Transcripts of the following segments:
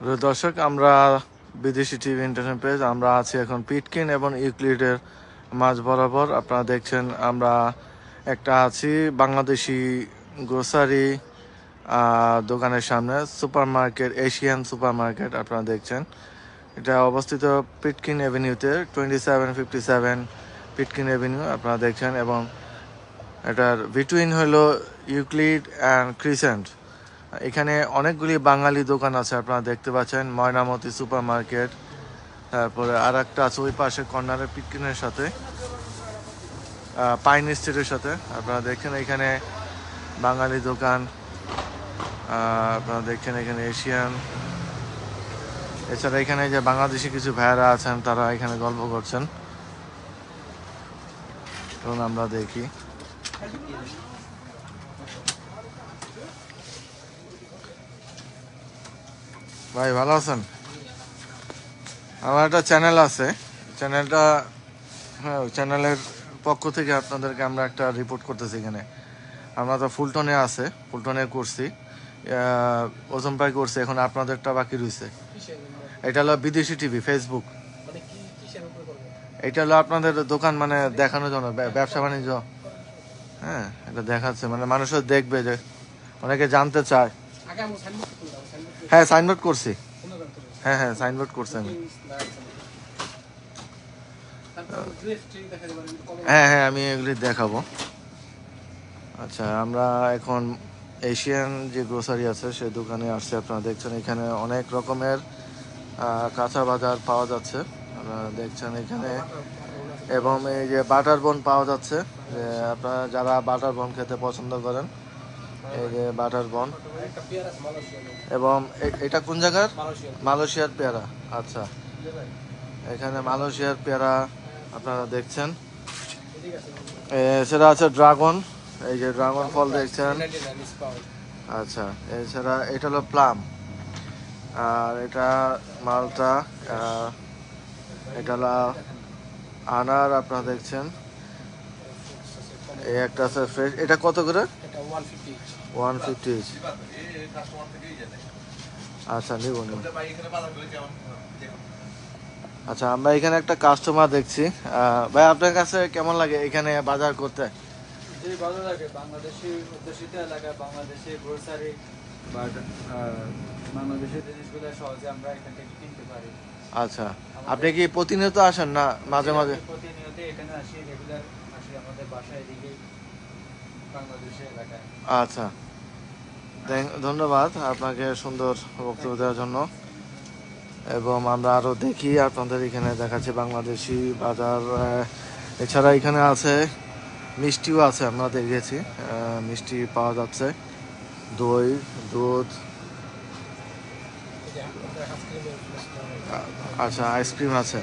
প্রিয় দর্শক, আমরা বিদেশি টিভি ইন্টারনেট পেজ আমরা আছি এখন পিটকিন এবং ইউক্লিডের মাঝ বরাবর। আপনারা দেখছেন আমরা একটা আছি বাংলাদেশি গ্রোসারি দোকানের সামনে, super market, Asian super market আপনারা দেখছেন। এটা অবস্থিত পিটকিন এভিনিউতে, 2757 পিটকিন এভিনিউ আপনারা দেখছেন। এবং এটার বিটুইন হলো ইউক্লিড অ্যান্ড ক্রিসেন্ট। এখানে অনেকগুলি বাঙালি দোকান আছে আপনারা দেখতে পাচ্ছেন। ময়নামতি সুপার মার্কেট, তারপরে আর একটা আছে ওই পাশে কর্নারের পিটকিনের সাথে, পাইন স্ট্রিটের সাথে আপনারা দেখছেন। এখানে বাঙালি দোকান আপনারা দেখছেন, এখানে এশিয়ান। এছাড়া এখানে যে বাংলাদেশি কিছু ভাইয়ারা আছেন তারা এখানে গল্প করছেন। তখন আমরা দেখি। ভাই ভালো আছেন? আমার একটা চ্যানেল আছে, চ্যানেলটা, হ্যাঁ, ওই চ্যানেলের পক্ষ থেকে আপনাদেরকে আমরা একটা রিপোর্ট করতেছি। এখানে আমরা তো ফুলটনে আছে, ফুলটনে করছি, ওজন পাই করছি, এখন আপনাদেরটা বাকি রয়েছে। এটা হলো বিদেশি টিভি, ফেসবুক। এটা হলো আপনাদের দোকান, মানে দেখানোর জন্য, ব্যবসা বাণিজ্য। হ্যাঁ, এটা দেখাচ্ছে, মানে মানুষও দেখবে, যে অনেকে জানতে চায়। হ্যাঁ, সাইনবোর্ড করছি। হ্যাঁ হ্যাঁ, সাইনবোর্ড করছি আমি। হ্যাঁ হ্যাঁ, আমি এগুলি দেখাবো। আচ্ছা, আমরা এখন এশিয়ান যে গ্রোসারি আছে সেই দোকানে আসছে। আপনারা দেখছেন এখানে অনেক রকমের কাঁচা বাজার পাওয়া যাচ্ছে, আপনারা দেখছেন এখানে। এবং এই যে বাটার বন পাওয়া যাচ্ছে, যে আপনারা যারা বাটার বন খেতে পছন্দ করেন, এই যে বাটার বন। এবং এটা কোন জায়গার? মালয়েশিয়ার পেয়ারা। আচ্ছা, এখানে মালয়েশিয়ার পেয়ারা আপনারা দেখছেন। এছাড়া আছে ড্রাগন, এই যে ড্রাগন ফল দেখছেন। আচ্ছা, এছাড়া এটা হলো প্লাম, আর এটা মালটা, এটা হলো আনার আপনারা দেখছেন। এই একটা আছে ফ্রেশ, এটা কত করে? 150। আচ্ছা, নিব নিব। আচ্ছা, আমরা এখানে একটা কাস্টমার দেখছি। ভাই, আপনার কাছে কেমন লাগে এখানে বাজার করতে? ভালো লাগে। বাংলাদেশি অধ্যুষিত এলাকা, বাংলাদেশি গ্রোসারি বা বাংলাদেশের জিনিসগুলো সহজে আমরা এখান থেকে কিনতে পারি। আচ্ছা, আপনি কি প্রতিনিয়ত আসেন না মাঝে মাঝে? প্রতিনিয়ত এখানে আসি, রেগুলার আসি আমাদের বাসায় এদিকে বাংলাদেশের এলাকায়। আচ্ছা, ধন্যবাদ আপনাকে সুন্দর বক্তব্য দেওয়ার জন্য। এবং আমরা আরও দেখি, আপনাদের এখানে দেখাচ্ছি বাংলাদেশি বাজার। এছাড়া এখানে আছে মিষ্টিও আছে, আমরা দেখেছি মিষ্টি পাওয়া যাচ্ছে, দই, দুধ। আচ্ছা, আইসক্রিম আছে।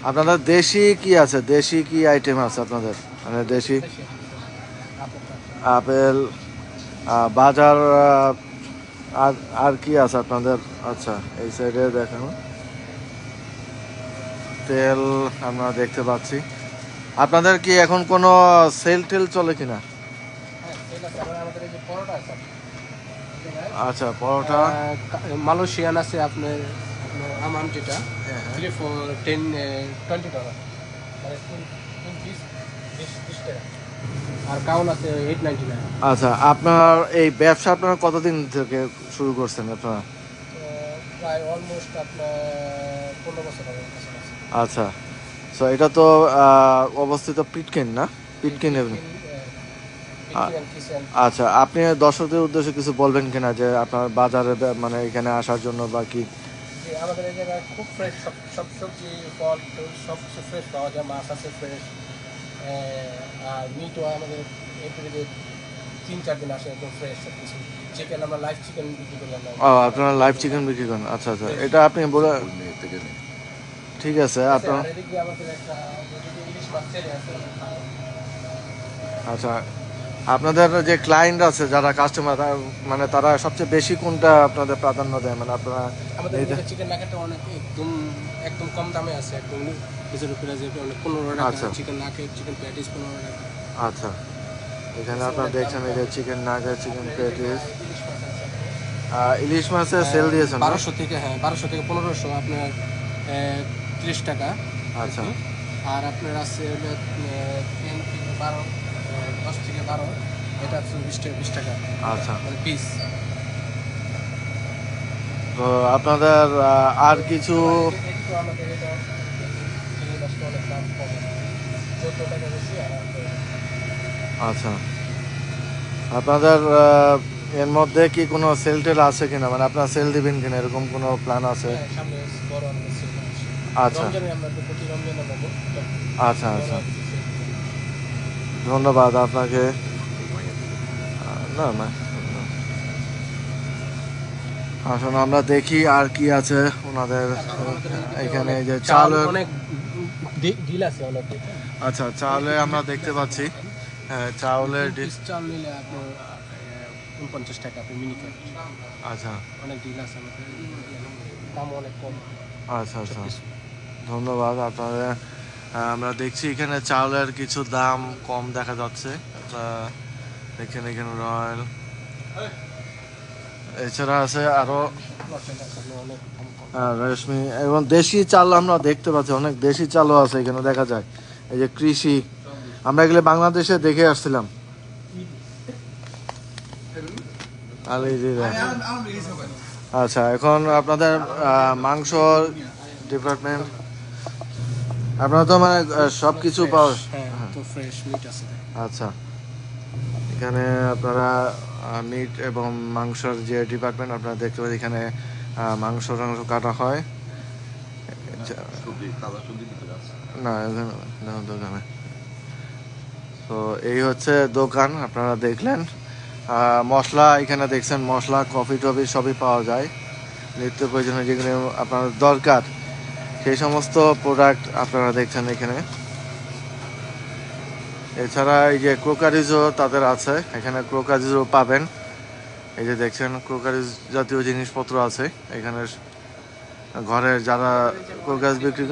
আপনাদের দেশি কি আছে? দেশি কি আইটেম আছে আপনাদের? মানে দেশি আপেল, বাজার, আর আর কি আছে আপনাদের? আচ্ছা, এই সাইডে দেখেন তেল আমরা দেখতে পাচ্ছি। আপনাদের কি এখন কোনো সেল টেল চলে কিনা? আচ্ছা, পরোটা মালয়েশিয়ান আছে আপনার আমান, যেটা 20 টাকা, আর কাউন আছে 899। আচ্ছা, আপনার এই ব্যবসা আপনারা কতদিন থেকে শুরু করছেন আপনারা? প্রায় অলমোস্ট আপনার 15 বছর হবে। আচ্ছা, সো এটা তো অবস্থিত পিটকিন, না? পিটকিন। আচ্ছা, আপনি দর্শকদের উদ্দেশ্যে কিছু বলবেন কিনা, যে আপনার বাজারে মানে এখানে আসার জন্য বা কি? আমাদের এই জায়গায় খুব ফ্রেশ সব সবজি, ফল সব কিছু ফ্রেশ পাওয়া যায়। মাছ আছে ফ্রেশ, আর মিটও আমাদের এপ্রিলে 3-4 দিন আসে, একদম ফ্রেশ সব কিছু। চিকেন আমরা লাইভ চিকেন বিক্রি করলাম। আপনারা লাইভ চিকেন বিক্রি করেন? আচ্ছা আচ্ছা, এটা আপনি বলে, ঠিক আছে আপনার। আচ্ছা, আপনাদের যে ক্লায়েন্ট আছে, যারা কাস্টমার, মানে তারা সবচেয়ে বেশি কোনটা আপনাদের প্রাধান্য দেয়? মানে আপনারা আমাদের চিকেন নাগেটটা অনেক একদম কম দামে আছে, একদম নিজের উপরে, যে 15 টাকা চিকেন নাগেট, চিকেন প্যাটিস 15 টাকা। আচ্ছা, এখানে আপনারা দেখছেন এই যে চিকেন নাগেট, চিকেন প্যাটিস। ইলিশ মাছের সেল দিয়েছেন না? 1200 থেকে, হ্যাঁ 1200 থেকে 1500 আপনার 30 টাকা আর আচ্ছা কি। আর আপনার আছে হলো 10 থেকে 12, 10 থেকে 12, এটা আছে 20 টাকা আচ্ছা। মানে পিস। তো আপনাদের আর কিছু একটু আমাদের এটা এই মাছটা অনেক দাম কম, 14 টাকা বেশি। আর আচ্ছা, আপনাদের এর মধ্যে কি কোনো সেল টেল আছে কিনা, মানে আপনারা সেল দিবেন কিনা এরকম কোনো প্ল্যান আছে? হ্যাঁ, সামনে বড় আমাদের সেল আছে। আচ্ছা রমজানে আমরা তো প্রতি রমজানে নেবো, আচ্ছা বড় আচ্ছা, কিছু সেল দিব। ধন্যবাদ আপনাকে। না না, আসলে আমরা দেখি আর কি আছে ওনাদের তারপর আমাদের এইদিকে এখানে, অনেক এই যে চাল, চালের। অনেক ডিল আছে অনেক। আচ্ছা, চালে আমরা দেখতে পাচ্ছি, হ্যাঁ চাউলের পিস চাল নিলে আপনার 49 টাকা আপনি মিনি প্যাক। আচ্ছা অনেক ডিল আছে আমাদের, দাম অনেক কম আচ্ছা সব আচ্ছা, কিছু। ধন্যবাদ আপনাদের। আমরা দেখছি এখানে চাউলের কিছু দাম কম দেখা যাচ্ছে। আপনারা দেখছেন এখানে রয়্যাল, এছাড়া আছে আরো অনেক দাম কম। রেশমি এবং দেশি চাল আমরা দেখতে পাচ্ছি, অনেক দেশি চালও আছে এখানে দেখা যায়। এই যে কৃষি, আমরা এগুলো বাংলাদেশে দেখে আসছিলাম। আর এই যে আচ্ছা, এখন আপনাদের মাংস ডিপার্টমেন্ট, আপনারা তো মানে সব কিছু পাওয়া। হ্যাঁ, তো ফ্রেশ মিট আছে। আচ্ছা, এখানে আপনারা মিট এবং মাংসর যে ডিপার্টমেন্ট আপনারা দেখতে পাচ্ছেন, এখানে মাংস টাংস কাটা হয়। না এখানে না, দোকানে। তো এই হচ্ছে দোকান, আপনারা দেখলেন। মশলা এখানে দেখছেন, মশলা কফি টফি সবই পাওয়া যায়, নিত্য প্রয়োজনীয় যেগুলো আপনার দরকার সেই সমস্ত প্রোডাক্ট আপনারা দেখছেন এখানে। এছাড়া এই যে ক্রোকারিজও তাদের আছে, এখানে ক্রোকারিজও পাবেন। এই যে দেখছেন ক্রোকারিজ জাতীয় জিনিসপত্র আছে এখানে, ঘরের যারা ক্রোকারিজ বিক্রি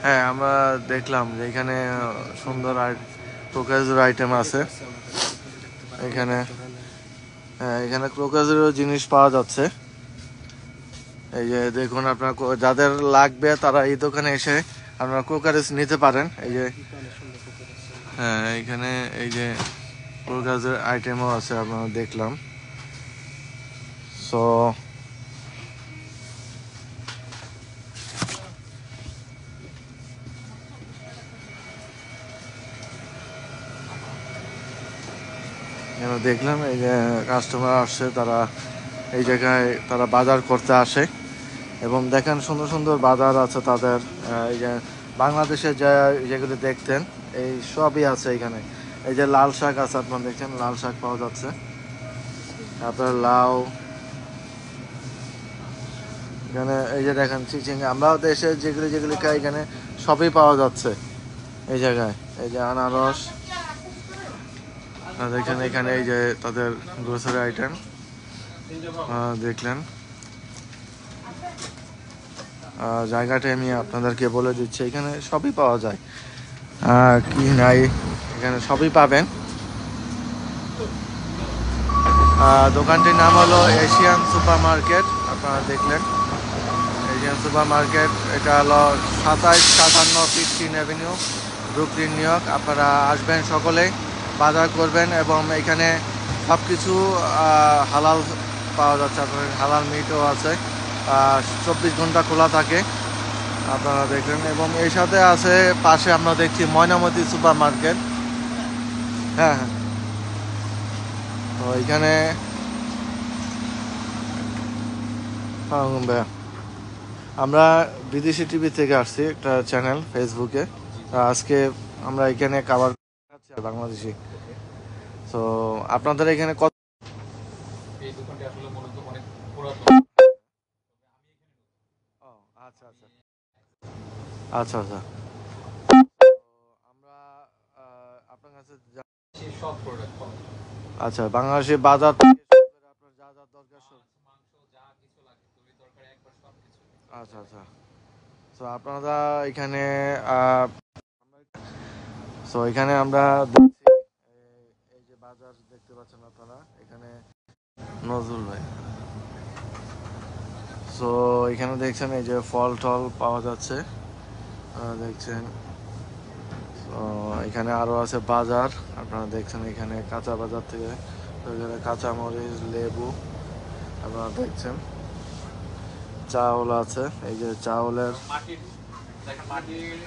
হ্যাঁ আমরা দেখলাম যে এখানে সুন্দর ক্রোকারিজের আইটেম আছে এখানে। হ্যাঁ, এখানে ক্রোকারিজেরও জিনিস পাওয়া যাচ্ছে। এই যে দেখুন, আপনার যাদের লাগবে তারা এই দোকানে এসে আপনারা ক্রোকারিজ নিতে পারেন। এই যে হ্যাঁ, এখানে এই যে ক্রোকারিজের আইটেমও আছে আপনারা দেখলাম। সো দেখলাম এই যে কাস্টমার আসছে, তারা এই জায়গায় তারা বাজার করতে আসে এবং দেখেন সুন্দর সুন্দর বাজার আছে তাদের। এই যে বাংলাদেশে যেগুলি দেখতেন এই সবই আছে এখানে। এই যে লাল শাক আছে, আপনারা দেখছেন লাল শাক পাওয়া যাচ্ছে, তারপরে লাউ। এখানে এই যে দেখেন চিচিঙ্গা, আমরা দেশে যেগুলি যেগুলি খাই এখানে সবই পাওয়া যাচ্ছে এই জায়গায়। এই যে আনারস দেখেন এখানে, এই যে তাদের গ্রোসারি আইটেম দেখলেন। জায়গাটা আমি আপনাদেরকে বলে দিচ্ছি, এখানে সবই পাওয়া যায়, কি নাই এখানে সবই পাবেন। দোকানটির নাম হলো এশিয়ান সুপার মার্কেট, আপনারা দেখলেন এশিয়ান সুপার মার্কেট। এটা হলো 2757 15 অ্যাভিনিউ, ব্রুকলিন, নিউ ইয়র্ক। আপনারা আসবেন সকলে, বাজার করবেন এবং এখানে সব কিছু হালাল পাওয়া যাচ্ছে, আপনার হালাল মিটও আছে, 24 ঘন্টা খোলা থাকে আপনারা দেখবেন। এবং এর সাথে আছে পাশে আমরা দেখছি ময়নামতি সুপার মার্কেট। হ্যাঁ হ্যাঁ, তো এখানে আমরা বিদেশি টিভি থেকে আসছি, একটা চ্যানেল ফেসবুকে। আজকে আমরা এখানে খাবার খাচ্ছি বাংলাদেশি। তো আপনাদের এখানে কত? এই দোকানটি আসলে মূলত অনেক পুরাতন। ও আচ্ছা আচ্ছা আচ্ছা আচ্ছা, আমরা আপনার কাছে সব প্রোডাক্ট পাওয়া যায়। আচ্ছা, বাংলাদেশি বাজার থেকে শুরু করে আপনার যা যা দরকার সব। মাংস যা কিছু লাগে, তুমি দরকার একবার সব কিছু। আচ্ছা আচ্ছা, তো আপনারা এখানে সো এখানে আমরা দেখছি এই যে বাজার দেখতে পাচ্ছেন আপনারা এখানে। নজরুল ভাই, সো এখানে দেখছেন এই যে ফল টল পাওয়া যাচ্ছে, দেখছেন। তো এখানে আরো আছে বাজার, আপনারা দেখছেন এখানে কাঁচা বাজার থেকে এখানে কাঁচা মরিচ, লেবু আপনারা দেখছেন। চাউল আছে, এই যে চাউলের মাটির দেখেন মাটির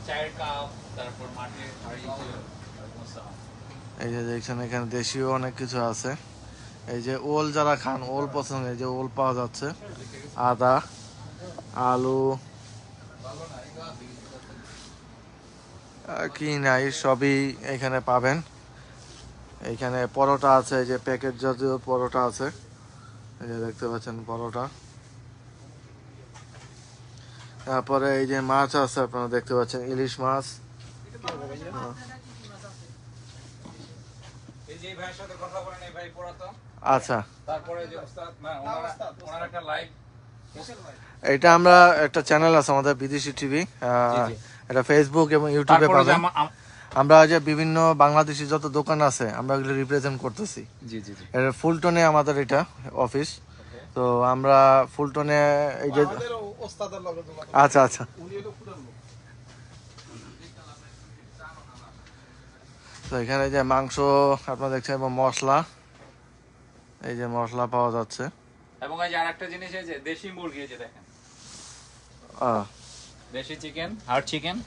চায়ের কাপ, তারপর মাটির হাঁড়ি, এই যে দেখছেন এখানে দেশীয় অনেক কিছু আছে। এই যে ওল যারা খান, ওল পছন্দ, এই যে ওল পাওয়া যাচ্ছে। আদা, আলু, কি নাই সবই এখানে পাবেন। এইখানে পরোটা আছে, এই যে প্যাকেট জাতীয় পরোটা আছে, এই যে দেখতে পাচ্ছেন পরোটা। তারপরে এই যে মাছ আছে, আপনারা দেখতে পাচ্ছেন ইলিশ মাছ। এই যে ভাইয়ের সাথে কথা বলেন, এই ভাই পুরাতন। আচ্ছা, তারপরে যে ওস্তাদ না, ওনার একটা লাইভ, এটা আমরা একটা চ্যানেল আছে আমাদের বিদেশি টিভি, জি। এটা ফেসবুক এবং ইউটিউবে তারপরে যে পাবেন। আমরা যে বিভিন্ন বাংলাদেশি যত দোকান আছে আমরা এগুলো রিপ্রেজেন্ট করতেছি। জি জি জি, এটা ফুলটনে আমাদের এটা অফিস। তো আমরা ফুলটনে এই যে আচ্ছা আচ্ছা, তো এখানে যে মাংস আপনারা দেখছেন এবং মশলা, এই যে মশলা পাওয়া যাচ্ছে। এবং এই যে আরেকটা জিনিস, এই যে দেশি মুরগি, এই যে দেখেন আহ, দেশি চিকেন, হার্ড চিকেন।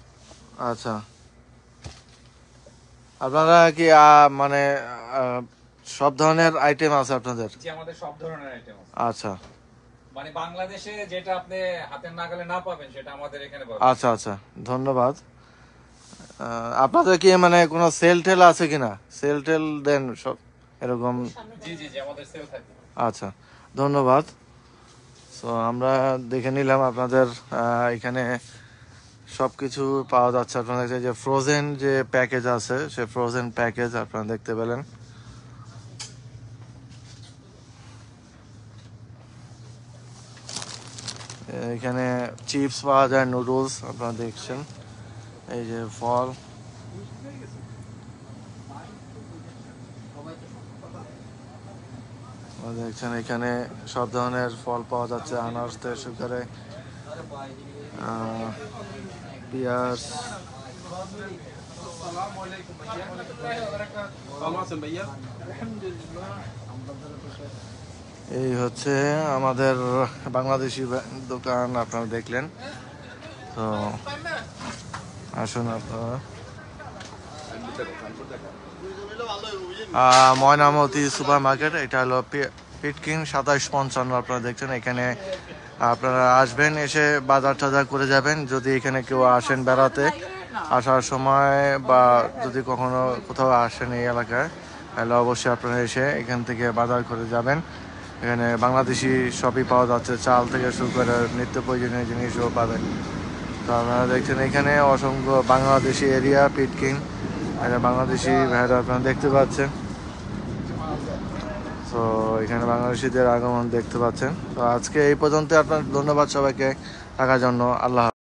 আচ্ছা, আপনারা কি মানে সব ধরনের আইটেম আছে আপনাদের? যে আমাদের সব ধরনের আইটেম আছে, আচ্ছা মানে বাংলাদেশে যেটা আপনি হাতের নাগালে না পাবেন সেটা আমাদের এখানে পাবেন। আচ্ছা আচ্ছা, ধন্যবাদ। আপনাদের কি মানে কোনো সেল টেল আছে কিনা? সেল টেল দেন সব এরকম? জি জি জি, আমাদের সেল থাকে। আচ্ছা, ধন্যবাদ। সো আমরা দেখে নিলাম আপনাদের এখানে সব কিছু পাওয়া যাচ্ছে। আপনাদের যে ফ্রোজেন যে প্যাকেজ আছে, সে ফ্রোজেন প্যাকেজ আপনারা দেখতে পেলেন। এখানে চিপস পাওয়া যায়, নুডলস আপনারা দেখছেন। এই যে ফল, দেখছেন এখানে সব ধরনের ফল পাওয়া যাচ্ছে, আনারস থেকে শুরু করে পেঁয়াজ। এই হচ্ছে আমাদের বাংলাদেশি দোকান, আপনারা দেখলেন। তো আসুন আপনারা ময়নামতি সুপার মার্কেট, এটা হলো পিটকিন 2755 আপনারা দেখছেন। এখানে আপনারা আসবেন, এসে বাজার টাজার করে যাবেন। যদি এখানে কেউ আসেন বেড়াতে, আসার সময় বা যদি কখনো কোথাও আসেন এই এলাকায়, তাহলে অবশ্যই আপনারা এসে এখান থেকে বাজার করে যাবেন। এখানে বাংলাদেশি সবই পাওয়া যাচ্ছে, চাল থেকে শুরু করে নিত্য প্রয়োজনীয় জিনিসও পাবেন। তো আপনারা দেখছেন এখানে অসংখ্য বাংলাদেশি এরিয়া পিটকিন, এটা বাংলাদেশি ভাইরা আপনারা দেখতে পাচ্ছেন। তো এখানে বাংলাদেশিদের আগমন দেখতে পাচ্ছেন। তো আজকে এই পর্যন্ত, আপনার ধন্যবাদ সবাইকে থাকার জন্য। আল্লাহ।